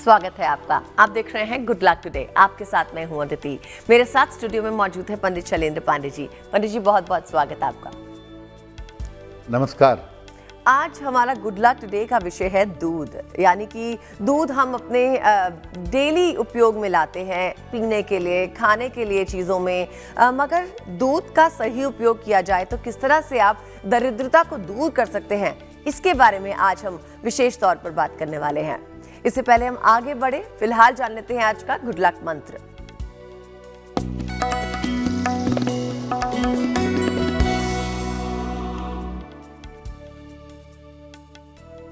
स्वागत है आपका। आप देख रहे हैं गुड लक टुडे। आपके साथ मैं हूं अदिति। मेरे साथ स्टूडियो में मौजूद है पंडित शैलेंद्र पांडे जी। पंडित जी, बहुत बहुत स्वागत आपका। नमस्कार। आज हमारा गुड लक टुडे का विषय है दूध, यानी कि दूध हम अपने डेली उपयोग में लाते हैं, पीने के लिए, खाने के लिए चीज़ों में, मगर दूध का सही उपयोग किया जाए तो किस तरह से आप दरिद्रता को दूर कर सकते हैं, इसके बारे में आज हम विशेष तौर पर बात करने वाले हैं। इससे पहले हम आगे बढ़े, फिलहाल जान लेते हैं आज का गुड लक मंत्र।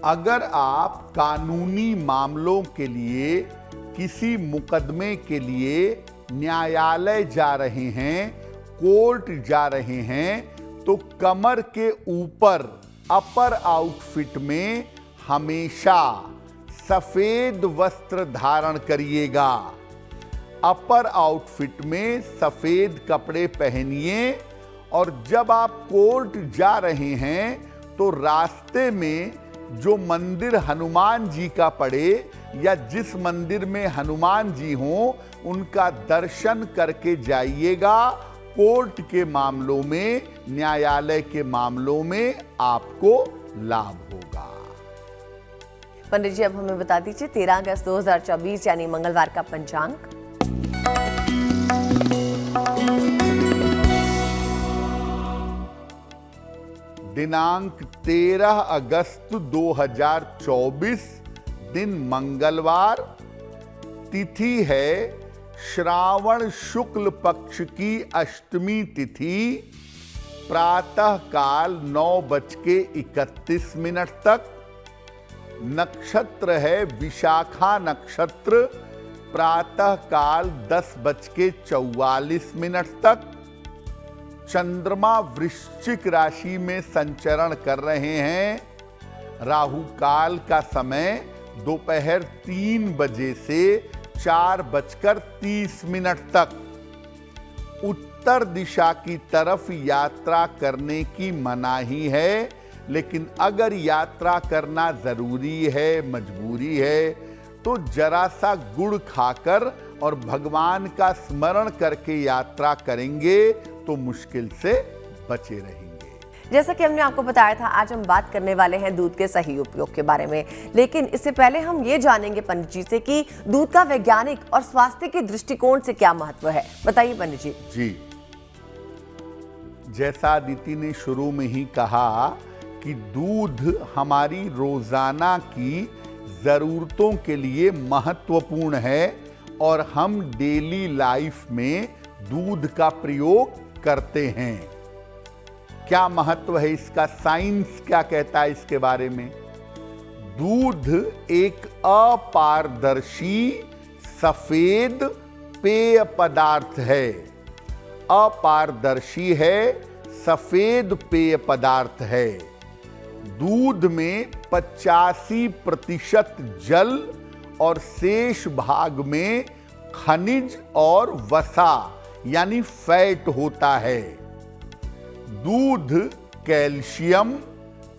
अगर आप कानूनी मामलों के लिए किसी मुकदमे के लिए न्यायालय जा रहे हैं, कोर्ट जा रहे हैं, तो कमर के ऊपर अपर आउटफिट में हमेशा सफेद वस्त्र धारण करिएगा। अपर आउटफिट में सफेद कपड़े पहनिए और जब आप कोर्ट जा रहे हैं तो रास्ते में जो मंदिर हनुमान जी का पड़े या जिस मंदिर में हनुमान जी हों उनका दर्शन करके जाइएगा। कोर्ट के मामलों में, न्यायालय के मामलों में आपको लाभ होगा। पंडित जी, अब हमें बता दीजिए 13 अगस्त 2024 यानी मंगलवार का पंचांग। दिनांक 13 अगस्त 2024, दिन मंगलवार, तिथि है श्रावण शुक्ल पक्ष की अष्टमी तिथि, प्रातः काल 9:31 तक। नक्षत्र है विशाखा नक्षत्र, प्रातः काल 10:44 तक। चंद्रमा वृश्चिक राशि में संचरण कर रहे हैं। राहु काल का समय दोपहर 3 बजे से 4:30 तक। उत्तर दिशा की तरफ यात्रा करने की मनाही है, लेकिन अगर यात्रा करना जरूरी है, मजबूरी है, तो जरा सा गुड़ खाकर और भगवान का स्मरण करके यात्रा करेंगे तो मुश्किल से बचे रहेंगे। जैसा कि हमने आपको बताया था, आज हम बात करने वाले हैं दूध के सही उपयोग के बारे में, लेकिन इससे पहले हम ये जानेंगे पंडित जी से कि दूध का वैज्ञानिक और स्वास्थ्य के दृष्टिकोण से क्या महत्व है। बताइए पंडित जी। जी, जैसा अदिति ने शुरू में ही कहा कि दूध हमारी रोजाना की जरूरतों के लिए महत्वपूर्ण है और हम डेली लाइफ में दूध का प्रयोग करते हैं। क्या महत्व है इसका, साइंस क्या कहता है इसके बारे में? दूध एक अपारदर्शी सफेद पेय पदार्थ है। अपारदर्शी है, सफेद पेय पदार्थ है। दूध में 85% जल और शेष भाग में खनिज और वसा यानी फैट होता है। दूध कैल्शियम,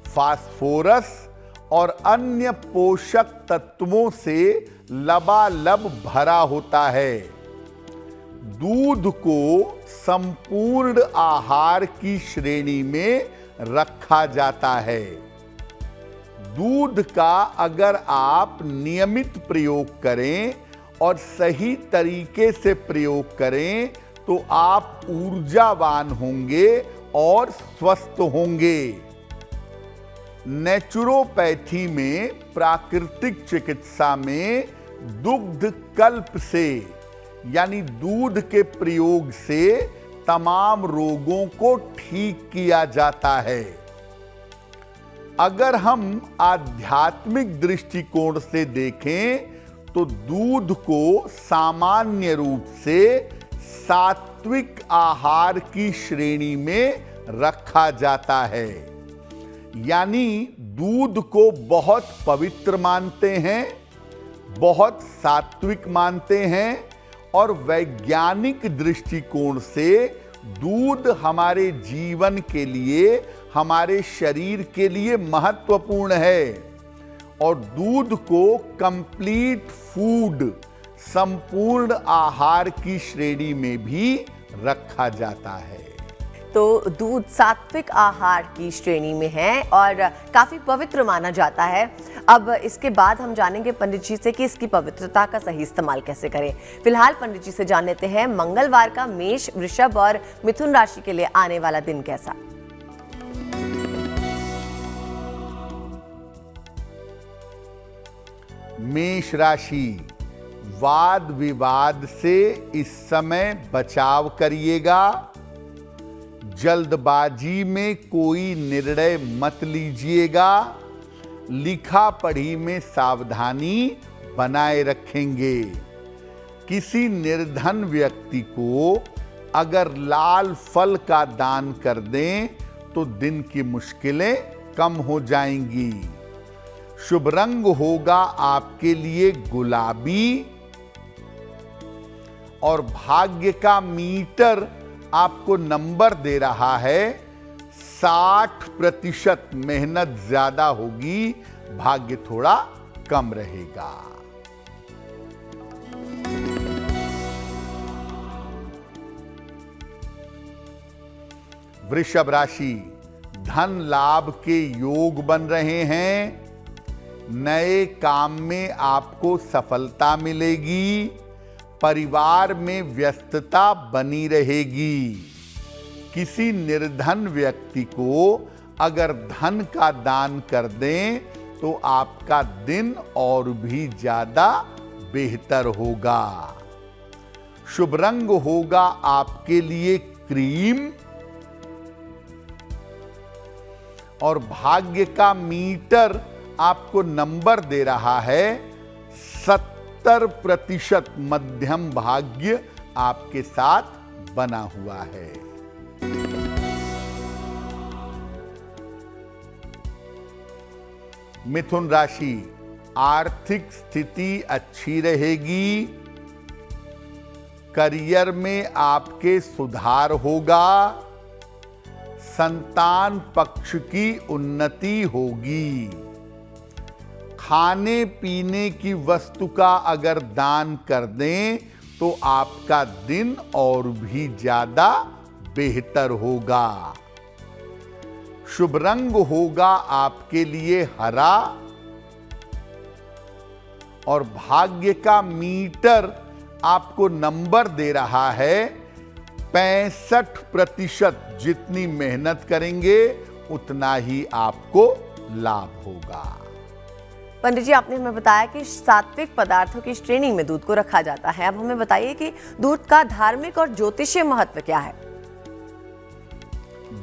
फास्फोरस और अन्य पोषक तत्वों से लबालब भरा होता है। दूध को संपूर्ण आहार की श्रेणी में रखा जाता है। दूध का अगर आप नियमित प्रयोग करें और सही तरीके से प्रयोग करें तो आप ऊर्जावान होंगे और स्वस्थ होंगे। नेचुरोपैथी में, प्राकृतिक चिकित्सा में दुग्ध कल्प से यानी दूध के प्रयोग से तमाम रोगों को ठीक किया जाता है। अगर हम आध्यात्मिक दृष्टिकोण से देखें तो दूध को सामान्य रूप से सात्विक आहार की श्रेणी में रखा जाता है। यानी दूध को बहुत पवित्र मानते हैं, बहुत सात्विक मानते हैं और वैज्ञानिक दृष्टिकोण से दूध हमारे जीवन के लिए, हमारे शरीर के लिए महत्वपूर्ण है। और दूध को कंप्लीट फूड, संपूर्ण आहार की श्रेणी में भी रखा जाता है। तो दूध सात्विक आहार की श्रेणी में है और काफी पवित्र माना जाता है। अब इसके बाद हम जानेंगे पंडित जी से कि इसकी पवित्रता का सही इस्तेमाल कैसे करें। फिलहाल पंडित जी से जान लेते हैं मंगलवार का मेष, वृषभ और मिथुन राशि के लिए आने वाला दिन कैसा। मेष राशि, वाद विवाद से इस समय बचाव करिएगा। जल्दबाजी में कोई निर्णय मत लीजिएगा। लिखा पढ़ी में सावधानी बनाए रखेंगे। किसी निर्धन व्यक्ति को अगर लाल फल का दान कर दें तो दिन की मुश्किलें कम हो जाएंगी। शुभ रंग होगा आपके लिए गुलाबी और भाग्य का मीटर आपको नंबर दे रहा है 60%। मेहनत ज्यादा होगी, भाग्य थोड़ा कम रहेगा। वृषभ राशि, धन लाभ के योग बन रहे हैं। नए काम में आपको सफलता मिलेगी। परिवार में व्यस्तता बनी रहेगी। किसी निर्धन व्यक्ति को अगर धन का दान कर दें तो आपका दिन और भी ज्यादा बेहतर होगा। शुभ रंग होगा आपके लिए क्रीम और भाग्य का मीटर आपको नंबर दे रहा है 70%। मध्यम भाग्य आपके साथ बना हुआ है। मिथुन राशि, आर्थिक स्थिति अच्छी रहेगी। करियर में आपके सुधार होगा। संतान पक्ष की उन्नति होगी। खाने पीने की वस्तु का अगर दान कर दें तो आपका दिन और भी ज्यादा बेहतर होगा। शुभ रंग होगा आपके लिए हरा और भाग्य का मीटर आपको नंबर दे रहा है 65%। जितनी मेहनत करेंगे उतना ही आपको लाभ होगा। पंडित जी, आपने हमें बताया कि सात्विक पदार्थों की श्रेणी में दूध को रखा जाता है। अब हमें बताइए कि दूध का धार्मिक और ज्योतिषीय महत्व क्या है।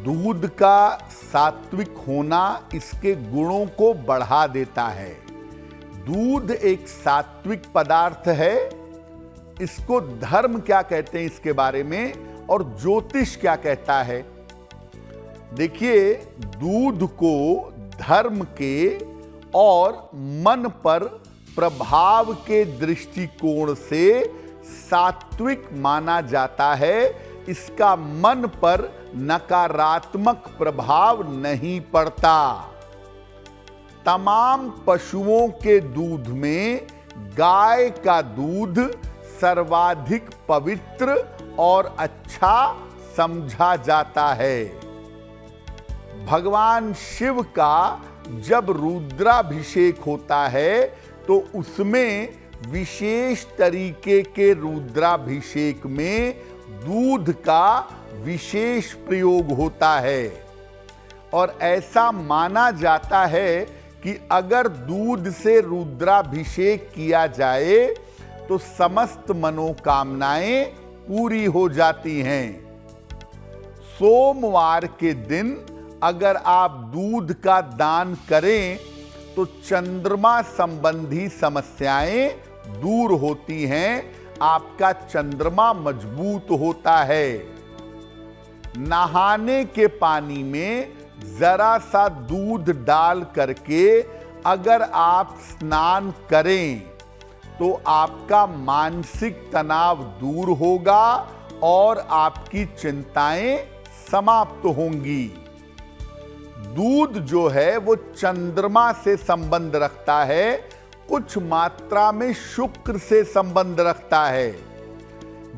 दूध का सात्विक होना इसके गुणों को बढ़ा देता है। दूध एक सात्विक पदार्थ है। इसको धर्म क्या कहते हैं इसके बारे में और ज्योतिष क्या कहता है। देखिए, दूध को धर्म के और मन पर प्रभाव के दृष्टिकोण से सात्विक माना जाता है। इसका मन पर नकारात्मक प्रभाव नहीं पड़ता। तमाम पशुओं के दूध में गाय का दूध सर्वाधिक पवित्र और अच्छा समझा जाता है। भगवान शिव का जब रुद्राभिषेक होता है तो उसमें विशेष तरीके के रुद्राभिषेक में दूध का विशेष प्रयोग होता है और ऐसा माना जाता है कि अगर दूध से रुद्राभिषेक किया जाए तो समस्त मनोकामनाएं पूरी हो जाती हैं। सोमवार के दिन अगर आप दूध का दान करें तो चंद्रमा संबंधी समस्याएं दूर होती हैं। आपका चंद्रमा मजबूत होता है। नहाने के पानी में जरा सा दूध डाल करके अगर आप स्नान करें तो आपका मानसिक तनाव दूर होगा और आपकी चिंताएं समाप्त होंगी। दूध जो है वो चंद्रमा से संबंध रखता है, कुछ मात्रा में शुक्र से संबंध रखता है।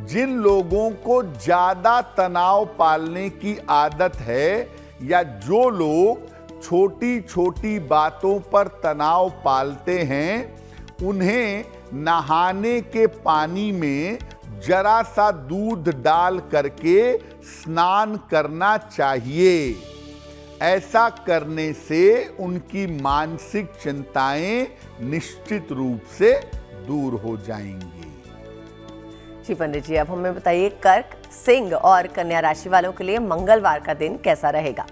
जिन लोगों को ज्यादा तनाव पालने की आदत है या जो लोग छोटी छोटी बातों पर तनाव पालते हैं, उन्हें नहाने के पानी में जरा सा दूध डाल करके स्नान करना चाहिए। ऐसा करने से उनकी मानसिक चिंताएं निश्चित रूप से दूर हो जाएंगी। जी पंडित जी, अब हमें बताइए कर्क, सिंह और कन्या राशि वालों के लिए मंगलवार का दिन कैसा रहेगा?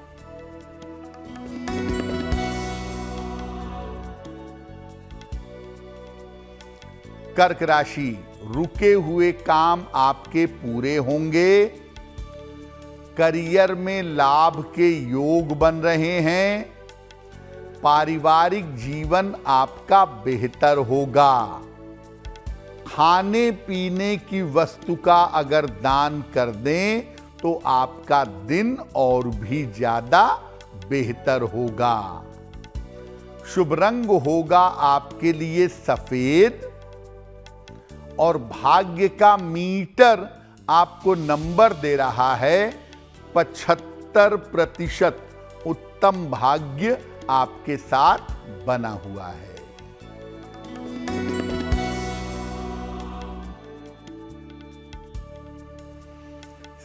कर्क राशि, रुके हुए काम आपके पूरे होंगे। करियर में लाभ के योग बन रहे हैं। पारिवारिक जीवन आपका बेहतर होगा। खाने पीने की वस्तु का अगर दान कर दें तो आपका दिन और भी ज्यादा बेहतर होगा। शुभ रंग होगा आपके लिए सफेद और भाग्य का मीटर आपको नंबर दे रहा है 75%। उत्तम भाग्य आपके साथ बना हुआ है।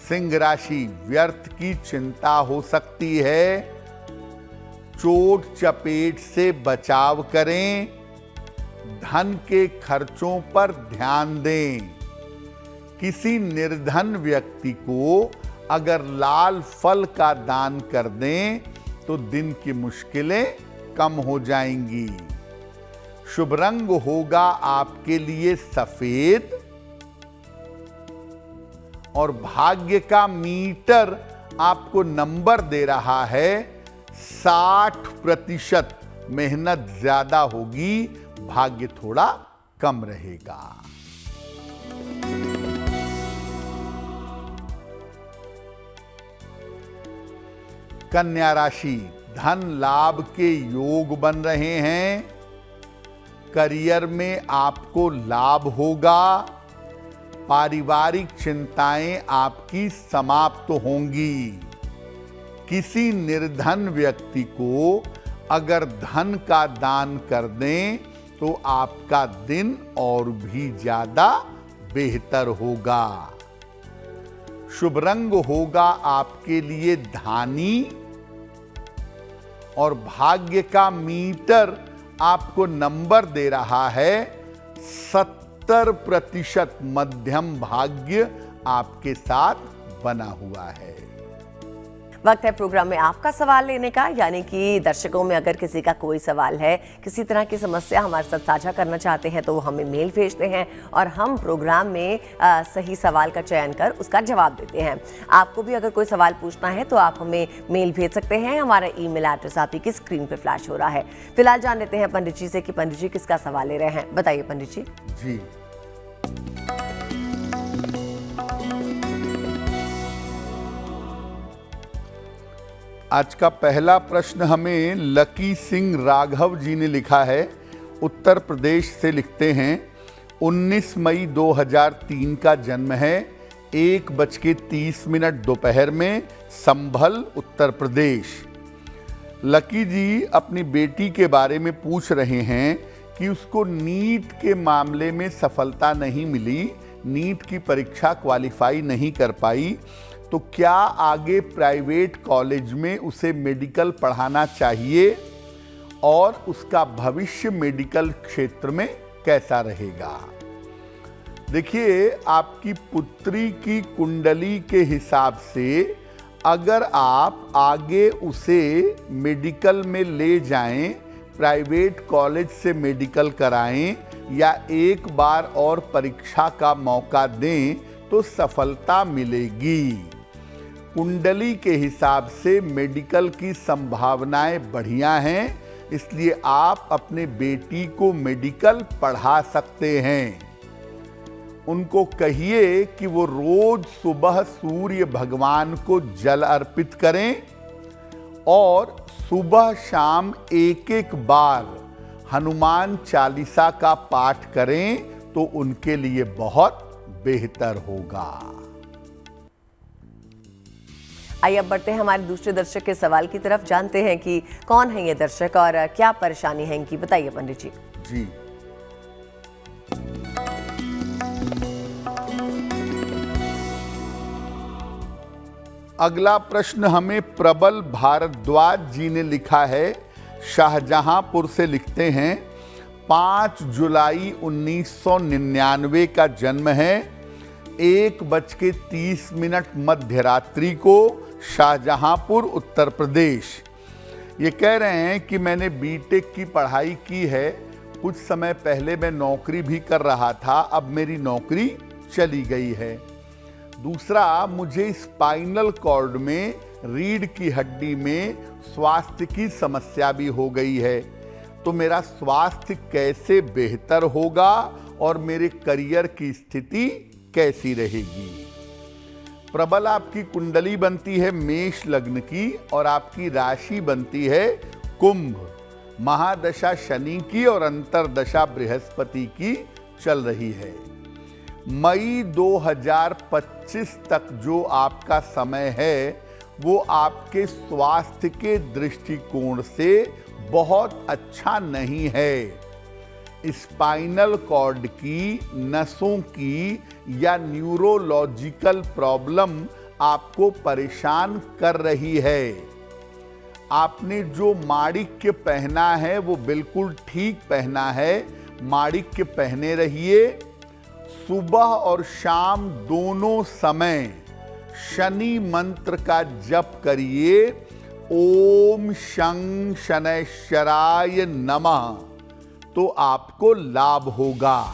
सिंह राशि, व्यर्थ की चिंता हो सकती है। चोट चपेट से बचाव करें। धन के खर्चों पर ध्यान दें। किसी निर्धन व्यक्ति को अगर लाल फल का दान कर दें तो दिन की मुश्किलें कम हो जाएंगी। शुभ रंग होगा आपके लिए सफेद और भाग्य का मीटर आपको नंबर दे रहा है 60%। मेहनत ज्यादा होगी, भाग्य थोड़ा कम रहेगा। कन्या राशि, धन लाभ के योग बन रहे हैं। करियर में आपको लाभ होगा। पारिवारिक चिंताएं आपकी समाप्त होंगी। किसी निर्धन व्यक्ति को अगर धन का दान कर दें तो आपका दिन और भी ज्यादा बेहतर होगा। शुभ रंग होगा आपके लिए धानी और भाग्य का मीटर आपको नंबर दे रहा है 70%। मध्यम भाग्य आपके साथ बना हुआ है। वक्त है प्रोग्राम में आपका सवाल लेने का, यानी कि दर्शकों में अगर किसी का कोई सवाल है, किसी तरह की समस्या हमारे साथ साझा करना चाहते हैं तो वो हमें मेल भेजते हैं और हम प्रोग्राम में सही सवाल का चयन कर उसका जवाब देते हैं। आपको भी अगर कोई सवाल पूछना है तो आप हमें मेल भेज सकते हैं। हमारा ईमेल एड्रेस आपकी की स्क्रीन पर फ्लैश हो रहा है। फिलहाल जान लेते हैं पंडित जी से कि पंडित जी किसका सवाल ले रहे हैं। बताइए पंडित जी। जी, आज का पहला प्रश्न हमें लकी सिंह राघव जी ने लिखा है। उत्तर प्रदेश से लिखते हैं। 19 मई 2003 का जन्म है। 1:30 दोपहर में, संभल, उत्तर प्रदेश। लकी जी अपनी बेटी के बारे में पूछ रहे हैं कि उसको नीट के मामले में सफलता नहीं मिली, नीट की परीक्षा क्वालिफाई नहीं कर पाई, तो क्या आगे प्राइवेट कॉलेज में उसे मेडिकल पढ़ाना चाहिए और उसका भविष्य मेडिकल क्षेत्र में कैसा रहेगा? देखिए, आपकी पुत्री की कुंडली के हिसाब से अगर आप आगे उसे मेडिकल में ले जाएं, प्राइवेट कॉलेज से मेडिकल कराएं या एक बार और परीक्षा का मौका दें तो सफलता मिलेगी। कुंडली के हिसाब से मेडिकल की संभावनाएं बढ़िया हैं, इसलिए आप अपने बेटी को मेडिकल पढ़ा सकते हैं। उनको कहिए कि वो रोज सुबह सूर्य भगवान को जल अर्पित करें और सुबह शाम एक एक बार हनुमान चालीसा का पाठ करें तो उनके लिए बहुत बेहतर होगा। आइए अब बढ़ते हैं हमारे दूसरे दर्शक के सवाल की तरफ, जानते हैं कि कौन है ये दर्शक और क्या परेशानी है इनकी। बताइए पंडित जी। जी, अगला प्रश्न हमें प्रबल भारद्वाज जी ने लिखा है, शाहजहांपुर से लिखते हैं। 5 जुलाई 1999 का जन्म है। 1:30 मध्य रात्रि को, शाहजहांपुर उत्तर प्रदेश। ये कह रहे हैं कि मैंने बीटेक की पढ़ाई की है, कुछ समय पहले मैं नौकरी भी कर रहा था, अब मेरी नौकरी चली गई है। दूसरा, मुझे स्पाइनल कॉर्ड में रीढ़ की हड्डी में स्वास्थ्य की समस्या भी हो गई है, तो मेरा स्वास्थ्य कैसे बेहतर होगा और मेरे करियर की स्थिति कैसी रहेगी। प्रबल, आपकी कुंडली बनती है मेष लग्न की और आपकी राशि बनती है कुंभ। महादशा शनि की और अंतरदशा बृहस्पति की चल रही है। मई 2025 तक जो आपका समय है वो आपके स्वास्थ्य के दृष्टिकोण से बहुत अच्छा नहीं है। स्पाइनल कॉर्ड की, नसों की या न्यूरोलॉजिकल प्रॉब्लम आपको परेशान कर रही है। आपने जो माणिक्य पहना है वो बिल्कुल ठीक पहना है, माणिक्य पहने रहिए। सुबह और शाम दोनों समय शनि मंत्र का जप करिए, ओम शं शनैश्चराय नमः, तो आपको लाभ होगा।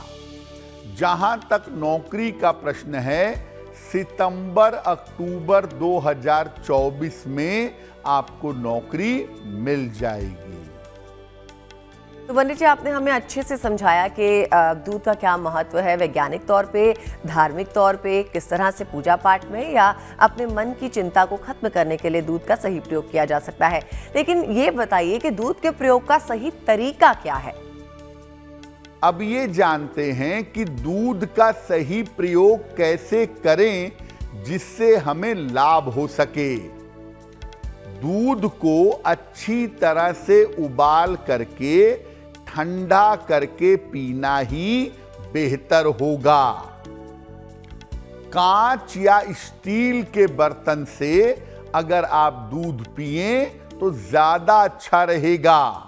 जहां तक नौकरी का प्रश्न है, सितंबर अक्टूबर 2024 में आपको नौकरी मिल जाएगी। तो पंडित जी, आपने हमें अच्छे से समझाया कि दूध का क्या महत्व है, वैज्ञानिक तौर पे, धार्मिक तौर पे, किस तरह से पूजा पाठ में या अपने मन की चिंता को खत्म करने के लिए दूध का सही प्रयोग किया जा सकता है। लेकिन ये बताइए कि दूध के प्रयोग का सही तरीका क्या है। अब ये जानते हैं कि दूध का सही प्रयोग कैसे करें जिससे हमें लाभ हो सके। दूध को अच्छी तरह से उबाल करके ठंडा करके पीना ही बेहतर होगा। कांच या स्टील के बर्तन से अगर आप दूध पिएं तो ज्यादा अच्छा रहेगा।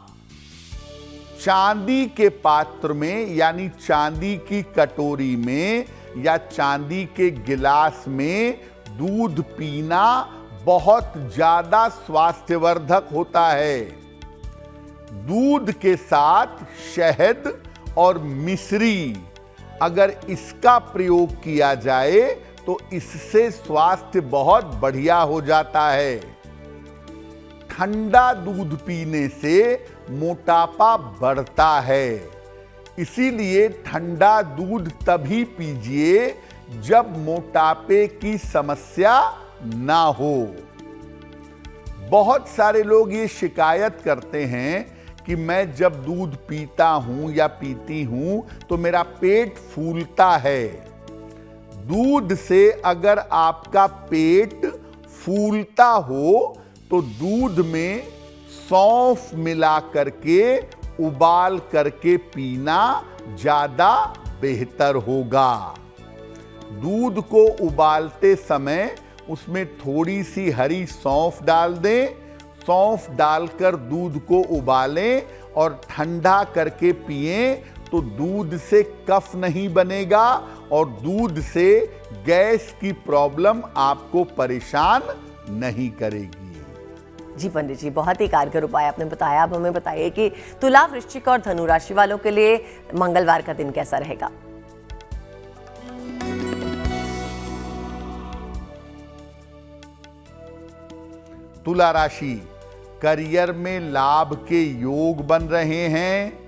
चांदी के पात्र में यानी चांदी की कटोरी में या चांदी के गिलास में दूध पीना बहुत ज्यादा स्वास्थ्यवर्धक होता है। दूध के साथ शहद और मिश्री अगर इसका प्रयोग किया जाए तो इससे स्वास्थ्य बहुत बढ़िया हो जाता है। ठंडा दूध पीने से मोटापा बढ़ता है, इसीलिए ठंडा दूध तभी पीजिए जब मोटापे की समस्या ना हो। बहुत सारे लोग ये शिकायत करते हैं कि मैं जब दूध पीता हूं या पीती हूं तो मेरा पेट फूलता है। दूध से अगर आपका पेट फूलता हो तो दूध में सौंफ मिला करके उबाल करके पीना ज्यादा बेहतर होगा। दूध को उबालते समय उसमें थोड़ी सी हरी सौंफ डाल दें। सौंफ डालकर दूध को उबालें और ठंडा करके पिएं तो दूध से कफ नहीं बनेगा और दूध से गैस की प्रॉब्लम आपको परेशान नहीं करेगी। जी पंडित जी, बहुत ही कारगर उपाय आपने बताया। अब हमें बताइए कि तुला, वृश्चिक और धनु राशि वालों के लिए मंगलवार का दिन कैसा रहेगा। तुला राशि, करियर में लाभ के योग बन रहे हैं।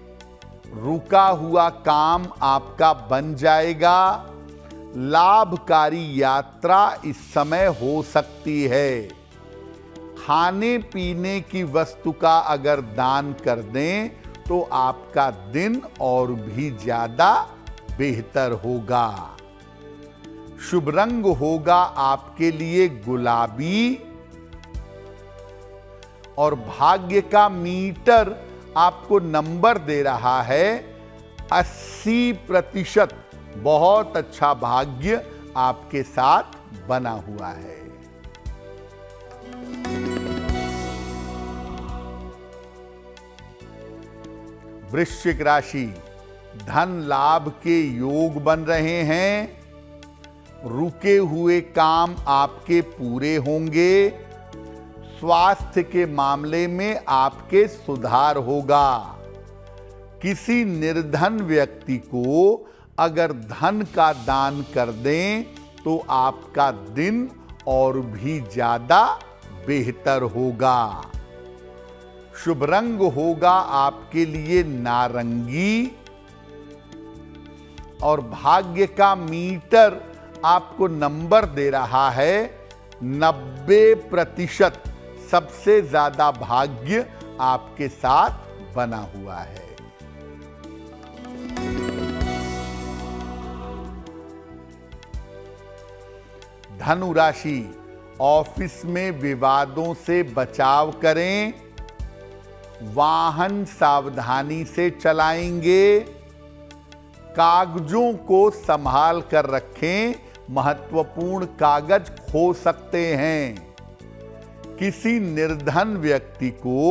रुका हुआ काम आपका बन जाएगा। लाभकारी यात्रा इस समय हो सकती है। खाने पीने की वस्तु का अगर दान कर दें तो आपका दिन और भी ज्यादा बेहतर होगा। शुभ रंग होगा आपके लिए गुलाबी और भाग्य का मीटर आपको नंबर दे रहा है 80%। बहुत अच्छा भाग्य आपके साथ बना हुआ है। वृश्चिक राशि, धन लाभ के योग बन रहे हैं। रुके हुए काम आपके पूरे होंगे। स्वास्थ्य के मामले में आपके सुधार होगा। किसी निर्धन व्यक्ति को अगर धन का दान कर दें तो आपका दिन और भी ज्यादा बेहतर होगा। शुभ रंग होगा आपके लिए नारंगी और भाग्य का मीटर आपको नंबर दे रहा है 90%। सबसे ज्यादा भाग्य आपके साथ बना हुआ है। धनु राशि, ऑफिस में विवादों से बचाव करें। वाहन सावधानी से चलाएंगे। कागजों को संभाल कर रखें, महत्वपूर्ण कागज खो सकते हैं। किसी निर्धन व्यक्ति को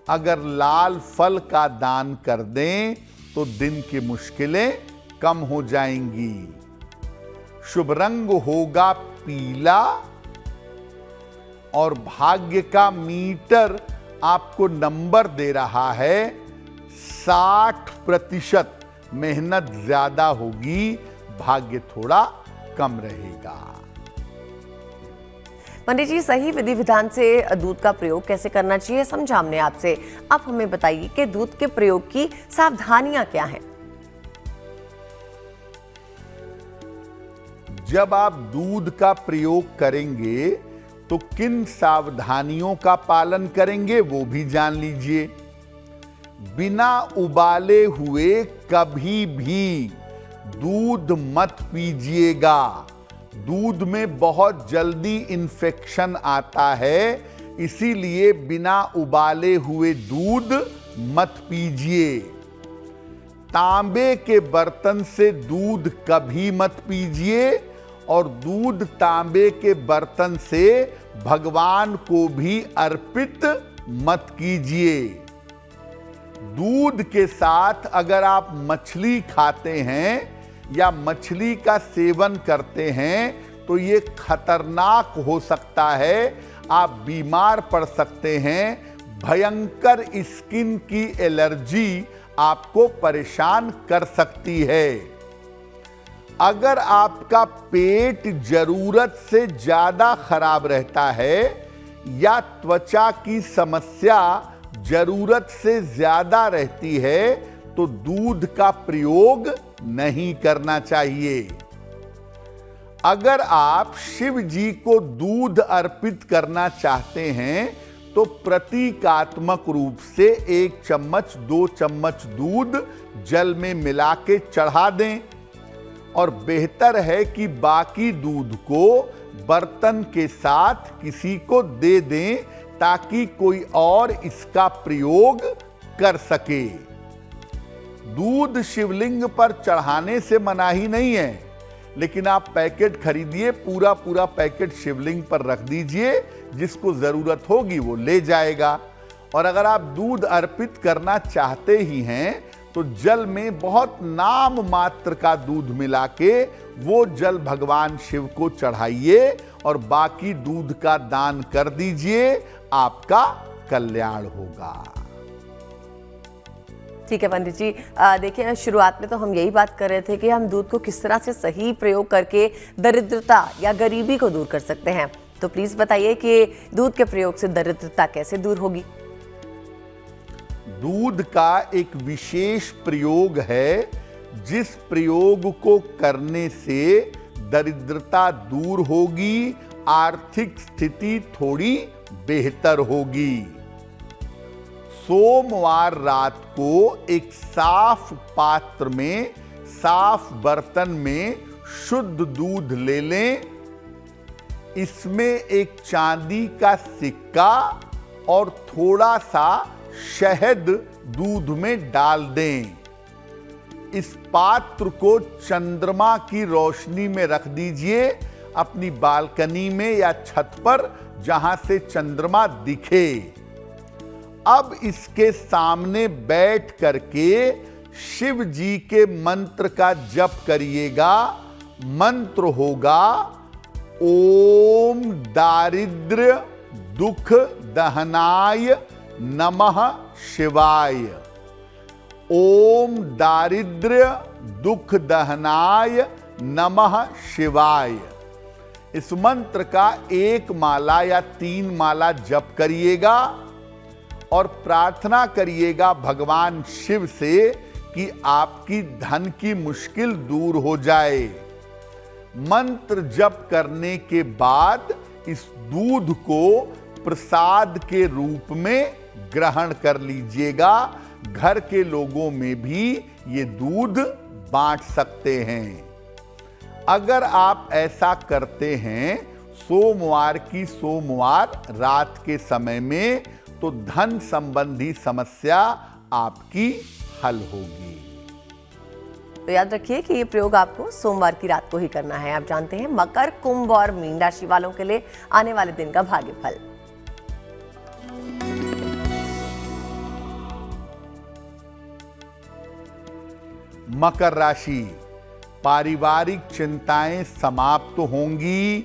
अगर लाल फल का दान कर दें तो दिन की मुश्किलें कम हो जाएंगी। शुभ रंग होगा पीला और भाग्य का मीटर आपको नंबर दे रहा है 60%। मेहनत ज्यादा होगी, भाग्य थोड़ा कम रहेगा। पंडित जी, सही विधि विधान से दूध का प्रयोग कैसे करना चाहिए समझा हमने आपसे। अब हमें बताइए कि दूध के प्रयोग की सावधानियां क्या हैं? जब आप दूध का प्रयोग करेंगे तो किन सावधानियों का पालन करेंगे वो भी जान लीजिए। बिना उबाले हुए कभी भी दूध मत पीजिएगा। दूध में बहुत जल्दी इन्फेक्शन आता है, इसीलिए बिना उबाले हुए दूध मत पीजिए। तांबे के बर्तन से दूध कभी मत पीजिए और दूध तांबे के बर्तन से भगवान को भी अर्पित मत कीजिए। दूध के साथ अगर आप मछली खाते हैं या मछली का सेवन करते हैं तो ये खतरनाक हो सकता है। आप बीमार पड़ सकते हैं। भयंकर स्किन की एलर्जी आपको परेशान कर सकती है। अगर आपका पेट जरूरत से ज्यादा खराब रहता है या त्वचा की समस्या जरूरत से ज्यादा रहती है तो दूध का प्रयोग नहीं करना चाहिए। अगर आप शिव जी को दूध अर्पित करना चाहते हैं तो प्रतीकात्मक रूप से 1 चम्मच 2 चम्मच दूध जल में मिला के चढ़ा दें और बेहतर है कि बाकी दूध को बर्तन के साथ किसी को दे दें ताकि कोई और इसका प्रयोग कर सके। दूध शिवलिंग पर चढ़ाने से मनाही नहीं है, लेकिन आप पैकेट खरीदिए, पूरा पूरा पैकेट शिवलिंग पर रख दीजिए, जिसको जरूरत होगी वो ले जाएगा। और अगर आप दूध अर्पित करना चाहते ही हैं तो जल में बहुत नाम मात्र का दूध मिला के वो जल भगवान शिव को चढ़ाइए और बाकी दूध का दान कर दीजिए, आपका कल्याण होगा। ठीक है पंडित जी, देखिए शुरुआत में तो हम यही बात कर रहे थे कि हम दूध को किस तरह से सही प्रयोग करके दरिद्रता या गरीबी को दूर कर सकते हैं। तो प्लीज बताइए कि दूध के प्रयोग से दरिद्रता कैसे दूर होगी? दूध का एक विशेष प्रयोग है जिस प्रयोग को करने से दरिद्रता दूर होगी, आर्थिक स्थिति थोड़ी बेहतर होगी। सोमवार रात को एक साफ पात्र में, साफ बर्तन में शुद्ध दूध ले लें। इसमें एक चांदी का सिक्का और थोड़ा सा शहद दूध में डाल दें। इस पात्र को चंद्रमा की रोशनी में रख दीजिए, अपनी बालकनी में या छत पर, जहां से चंद्रमा दिखे। अब इसके सामने बैठ करके शिव जी के मंत्र का जप करिएगा। मंत्र होगा ओम दारिद्र्य दुख दहनाय नमः शिवाय। ओम दारिद्र्य दुख दहनाय नमः शिवाय। इस मंत्र का 1 माला या 3 माला जप करिएगा और प्रार्थना करिएगा भगवान शिव से कि आपकी धन की मुश्किल दूर हो जाए। मंत्र जप करने के बाद इस दूध को प्रसाद के रूप में ग्रहण कर लीजिएगा। घर के लोगों में भी ये दूध बांट सकते हैं। अगर आप ऐसा करते हैं सोमवार की सोमवार रात के समय में, तो धन संबंधी समस्या आपकी हल होगी। तो याद रखिए कि ये प्रयोग आपको सोमवार की रात को ही करना है। आप जानते हैं मकर, कुंभ और मीन राशि वालों के लिए आने वाले दिन का भाग्यफल। मकर राशि, पारिवारिक चिंताएं समाप्त होंगी।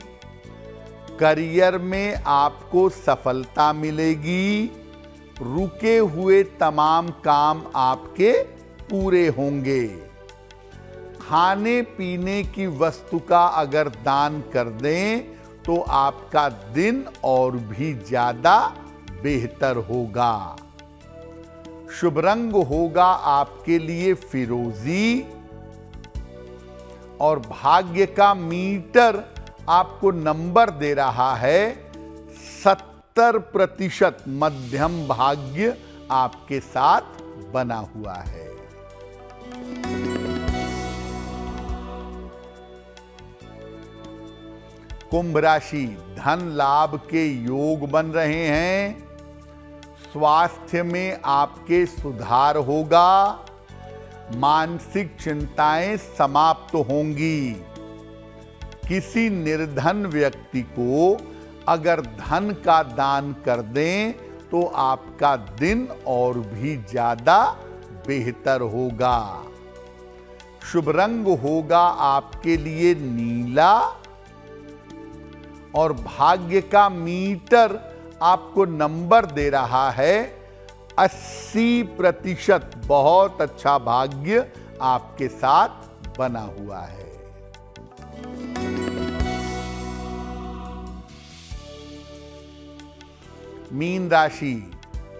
करियर में आपको सफलता मिलेगी। रुके हुए तमाम काम आपके पूरे होंगे। खाने पीने की वस्तु का अगर दान कर दें तो आपका दिन और भी ज्यादा बेहतर होगा। शुभ रंग होगा आपके लिए फिरोजी और भाग्य का मीटर आपको नंबर दे रहा है 70% मध्यम भाग्य आपके साथ बना हुआ है। कुंभ राशि, धन लाभ के योग बन रहे हैं। स्वास्थ्य में आपके सुधार होगा। मानसिक चिंताएं समाप्त होंगी। किसी निर्धन व्यक्ति को अगर धन का दान कर दें तो आपका दिन और भी ज्यादा बेहतर होगा। शुभ रंग होगा आपके लिए नीला और भाग्य का मीटर आपको नंबर दे रहा है 80%। बहुत अच्छा भाग्य आपके साथ बना हुआ है। मीन राशि,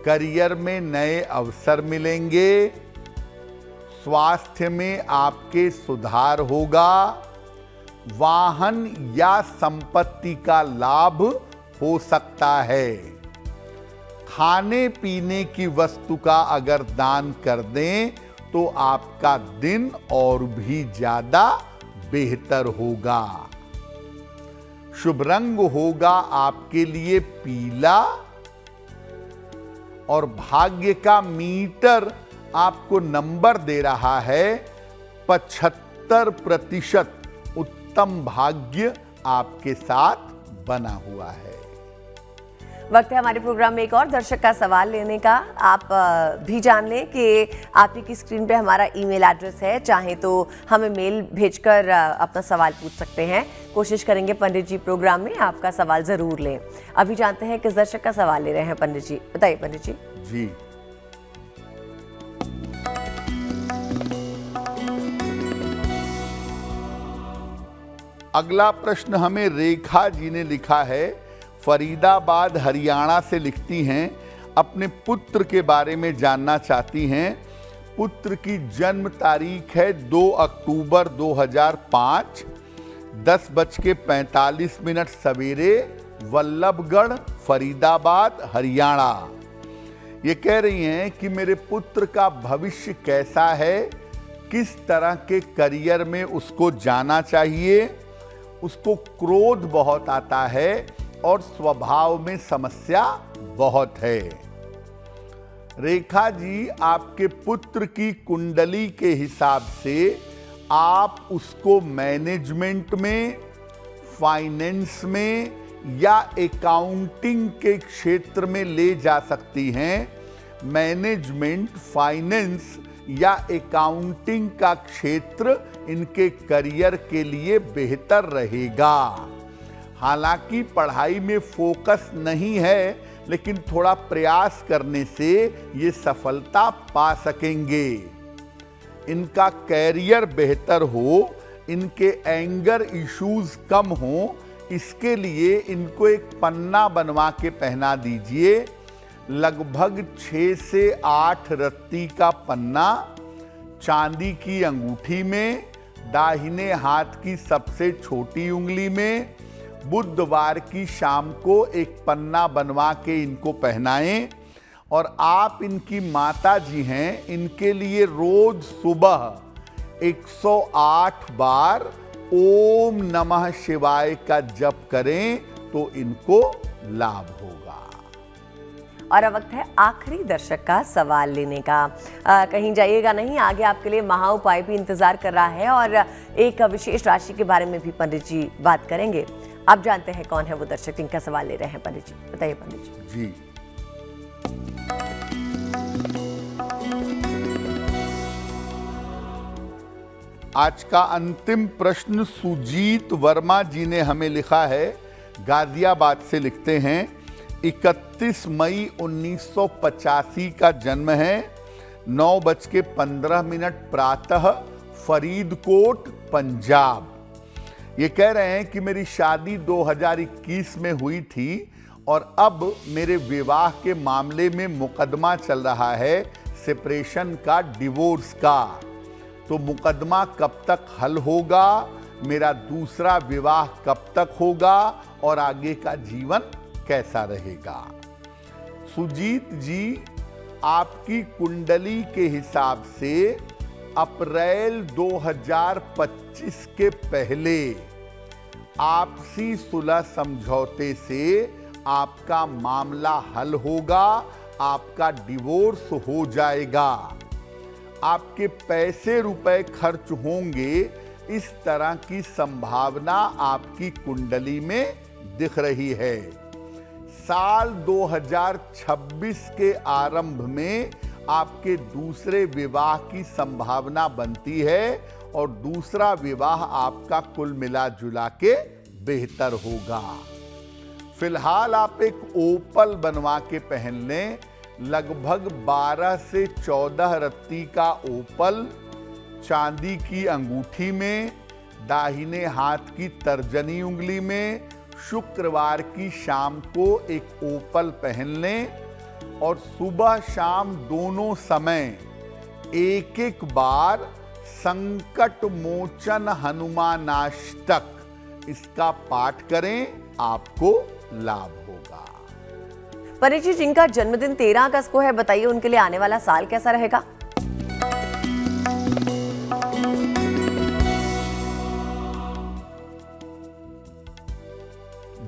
करियर में नए अवसर मिलेंगे। स्वास्थ्य में आपके सुधार होगा। वाहन या संपत्ति का लाभ हो सकता है। खाने पीने की वस्तु का अगर दान कर दें तो आपका दिन और भी ज्यादा बेहतर होगा। शुभ रंग होगा आपके लिए पीला और भाग्य का मीटर आपको नंबर दे रहा है 75%। उत्तम भाग्य आपके साथ बना हुआ है। वक्त है हमारे प्रोग्राम में एक और दर्शक का सवाल लेने का। आप भी जान लें कि आप की स्क्रीन पे हमारा ईमेल एड्रेस है, चाहे तो हमें मेल भेजकर अपना सवाल पूछ सकते हैं। कोशिश करेंगे पंडित जी प्रोग्राम में आपका सवाल जरूर लें। अभी जानते हैं किस दर्शक का सवाल ले रहे हैं पंडित जी, बताइए पंडित जी। जी, अगला प्रश्न हमें रेखा जी ने लिखा है, फरीदाबाद हरियाणा से लिखती हैं, अपने पुत्र के बारे में जानना चाहती हैं। पुत्र की जन्म तारीख है 2 अक्टूबर 2005, 10:45 सवेरे, वल्लभगढ़, फरीदाबाद, हरियाणा। ये कह रही हैं कि मेरे पुत्र का भविष्य कैसा है, किस तरह के करियर में उसको जाना चाहिए। उसको क्रोध बहुत आता है और स्वभाव में समस्या बहुत है। रेखा जी, आपके पुत्र की कुंडली के हिसाब से आप उसको मैनेजमेंट में, फाइनेंस में या अकाउंटिंग के क्षेत्र में ले जा सकती हैं। मैनेजमेंट, फाइनेंस या अकाउंटिंग का क्षेत्र इनके करियर के लिए बेहतर रहेगा। हालांकि पढ़ाई में फोकस नहीं है, लेकिन थोड़ा प्रयास करने से ये सफलता पा सकेंगे। इनका कैरियर बेहतर हो, इनके एंगर इश्यूज कम हो, इसके लिए इनको एक पन्ना बनवा के पहना दीजिए। लगभग 6 से 8 रत्ती का पन्ना, चांदी की अंगूठी में, दाहिने हाथ की सबसे छोटी उंगली में। बुधवार की शाम को एक पन्ना बनवा के इनको पहनाएं। और आप इनकी माता जी हैं, इनके लिए रोज सुबह 108 बार ओम नमः शिवाय का जप करें तो इनको लाभ होगा। और अब वक्त है आखिरी दर्शक का सवाल लेने का। कहीं जाइएगा नहीं, आगे आपके लिए महा उपाय भी इंतजार कर रहा है और एक विशेष राशि के बारे में भी पंडित जी बात करेंगे। आप जानते हैं कौन है वो दर्शक जिनका सवाल ले रहे हैं। पंडित जी बताइए। पंडित जी, आज का अंतिम प्रश्न सुजीत वर्मा जी ने हमें लिखा है, गाजियाबाद से लिखते हैं। 31 मई 1985 का जन्म है। 9:15 प्रातः, फरीदकोट, पंजाब। ये कह रहे हैं कि मेरी शादी 2021 में हुई थी और अब मेरे विवाह के मामले में मुकदमा चल रहा है, सेपरेशन का, डिवोर्स का। तो मुकदमा कब तक हल होगा, मेरा दूसरा विवाह कब तक होगा और आगे का जीवन कैसा रहेगा? सुजीत जी, आपकी कुंडली के हिसाब से अप्रैल 2025 के पहले आपसी सुलह समझौते से आपका मामला हल होगा, आपका डिवोर्स हो जाएगा। आपके पैसे रुपए खर्च होंगे, इस तरह की संभावना आपकी कुंडली में दिख रही है। साल 2026 के आरंभ में आपके दूसरे विवाह की संभावना बनती है और दूसरा विवाह आपका कुल मिला जुला के बेहतर होगा। फिलहाल आप एक ओपल बनवा के पहन लें। लगभग 12 से 14 रत्ती का ओपल, चांदी की अंगूठी में, दाहिने हाथ की तर्जनी उंगली में। शुक्रवार की शाम को एक ओपल पहन लें और सुबह शाम दोनों समय एक बार संकट मोचन हनुमानाष्टक इसका पाठ करें, आपको लाभ होगा। पंडित जी, जिनका जन्मदिन 13 अगस्त को है, बताइए उनके लिए आने वाला साल कैसा रहेगा?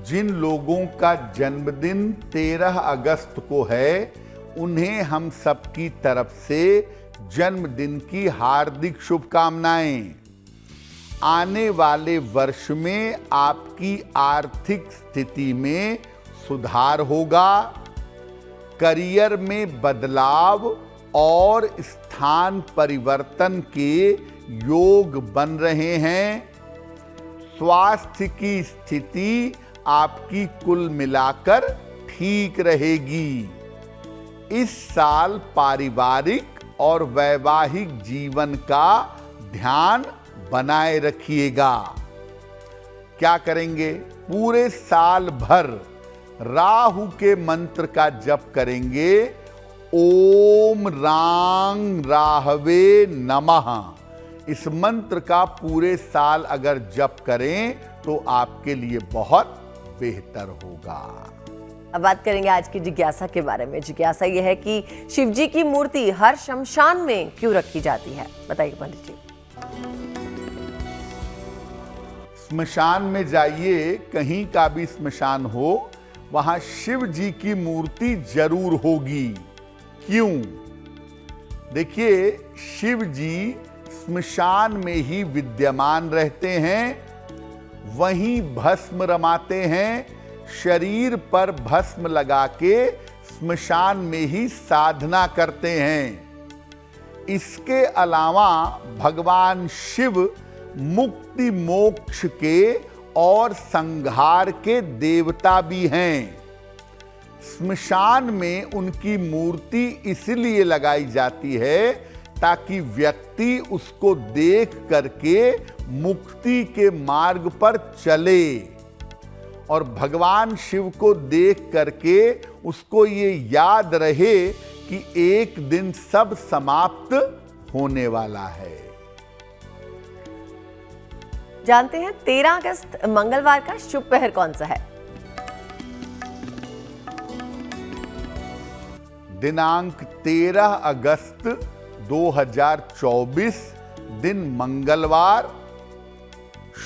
जिन लोगों का जन्मदिन 13 अगस्त को है, उन्हें हम सबकी तरफ से जन्मदिन की हार्दिक शुभकामनाएं। आने वाले वर्ष में आपकी आर्थिक स्थिति में सुधार होगा, करियर में बदलाव और स्थान परिवर्तन के योग बन रहे हैं। स्वास्थ्य की स्थिति आपकी कुल मिलाकर ठीक रहेगी। इस साल पारिवारिक और वैवाहिक जीवन का ध्यान बनाए रखिएगा। क्या करेंगे? पूरे साल भर राहु के मंत्र का जप करेंगे। ओम रांग राहवे नमः, इस मंत्र का पूरे साल अगर जप करें तो आपके लिए बहुत बेहतर होगा। अब बात करेंगे आज की जिज्ञासा के बारे में। जिज्ञासा यह है कि शिव जी की मूर्ति हर शमशान में क्यों रखी जाती है, बताइए पंडित जी। स्मशान में जाइए, कहीं का भी स्मशान हो, वहां शिव जी की मूर्ति जरूर होगी। क्यों? देखिए, शिव जी स्मशान में ही विद्यमान रहते हैं, वहीं भस्म रमाते हैं, शरीर पर भस्म लगा के स्मशान में ही साधना करते हैं। इसके अलावा भगवान शिव मुक्ति मोक्ष के और संहार के देवता भी हैं। स्मशान में उनकी मूर्ति इसलिए लगाई जाती है ताकि व्यक्ति उसको देख करके मुक्ति के मार्ग पर चले, और भगवान शिव को देख करके उसको ये याद रहे कि एक दिन सब समाप्त होने वाला है। जानते हैं 13 अगस्त मंगलवार का शुभ पहर कौन सा है? दिनांक 13 अगस्त 2024 दिन मंगलवार।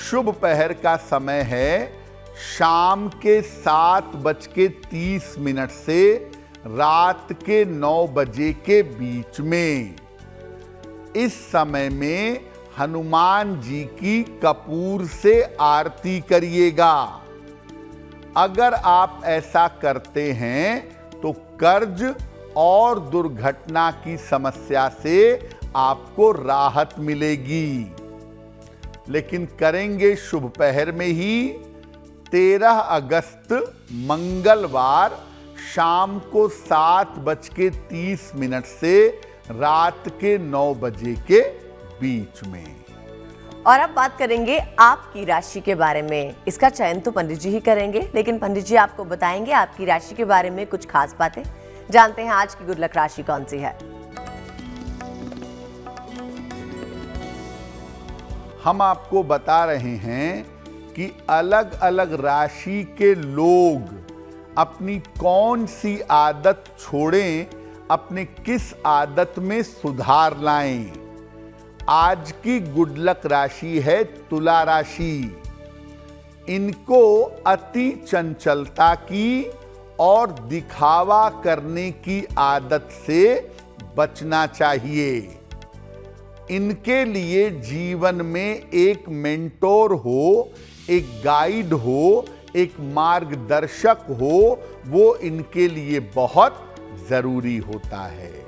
शुभ पहर का समय है शाम के 7:30 से रात के 9 बजे के बीच में। इस समय में हनुमान जी की कपूर से आरती करिएगा। अगर आप ऐसा करते हैं तो कर्ज और दुर्घटना की समस्या से आपको राहत मिलेगी। लेकिन करेंगे शुभ पहर में ही 13 अगस्त मंगलवार शाम को 7:30 से रात के 9 बजे के बीच में। और अब बात करेंगे आपकी राशि के बारे में। इसका चयन तो पंडित जी ही करेंगे, लेकिन पंडित जी आपको बताएंगे आपकी राशि के बारे में कुछ खास बातें। जानते हैं आज की गुड लक राशि कौन सी है। हम आपको बता रहे हैं कि अलग अलग राशि के लोग अपनी कौन सी आदत छोड़ें, अपने किस आदत में सुधार लाएं। आज की गुड लक राशि है तुला राशि। इनको अति चंचलता की और दिखावा करने की आदत से बचना चाहिए। इनके लिए जीवन में एक मेंटोर हो, एक गाइड हो, एक मार्गदर्शक हो, वो इनके लिए बहुत जरूरी होता है।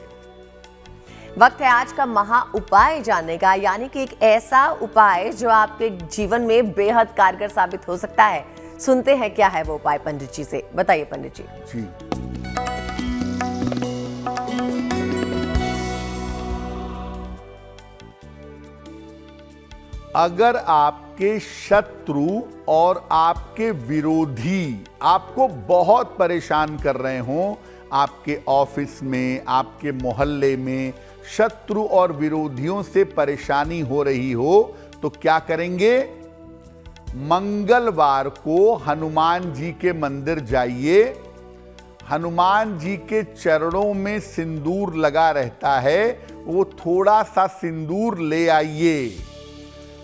वक्त है आज का महा उपाय जानने का, यानी कि एक ऐसा उपाय जो आपके जीवन में बेहद कारगर साबित हो सकता है। सुनते हैं क्या है वो उपाय पंडित जी से, बताइए पंडित जी। जी, अगर आपके शत्रु और आपके विरोधी आपको बहुत परेशान कर रहे हों, आपके ऑफिस में, आपके मोहल्ले में शत्रु और विरोधियों से परेशानी हो रही हो, तो क्या करेंगे? मंगलवार को हनुमान जी के मंदिर जाइए। हनुमान जी के चरणों में सिंदूर लगा रहता है, वो थोड़ा सा सिंदूर ले आइए।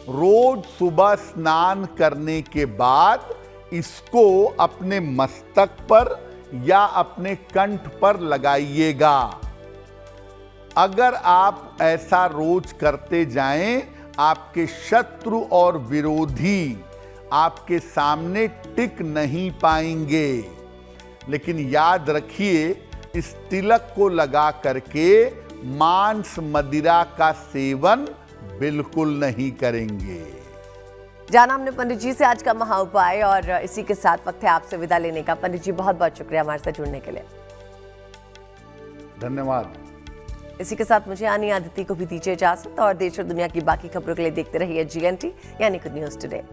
रोज सुबह स्नान करने के बाद इसको अपने मस्तक पर या अपने कंठ पर लगाइएगा। अगर आप ऐसा रोज करते जाएं, आपके शत्रु और विरोधी आपके सामने टिक नहीं पाएंगे। लेकिन याद रखिए, इस तिलक को लगा करके मांस मदिरा का सेवन बिल्कुल नहीं करेंगे। जाना हमने पंडित जी से आज का महा उपाय, और इसी के साथ वक्त है आपसे विदा लेने का। पंडित जी बहुत बहुत शुक्रिया हमारे साथ जुड़ने के लिए। धन्यवाद। इसी के साथ मुझे यानी आदित्य को भी दीजिए इजाजत, और देश और दुनिया की बाकी खबरों के लिए देखते रहिए GNT यानी गुड न्यूज टुडे।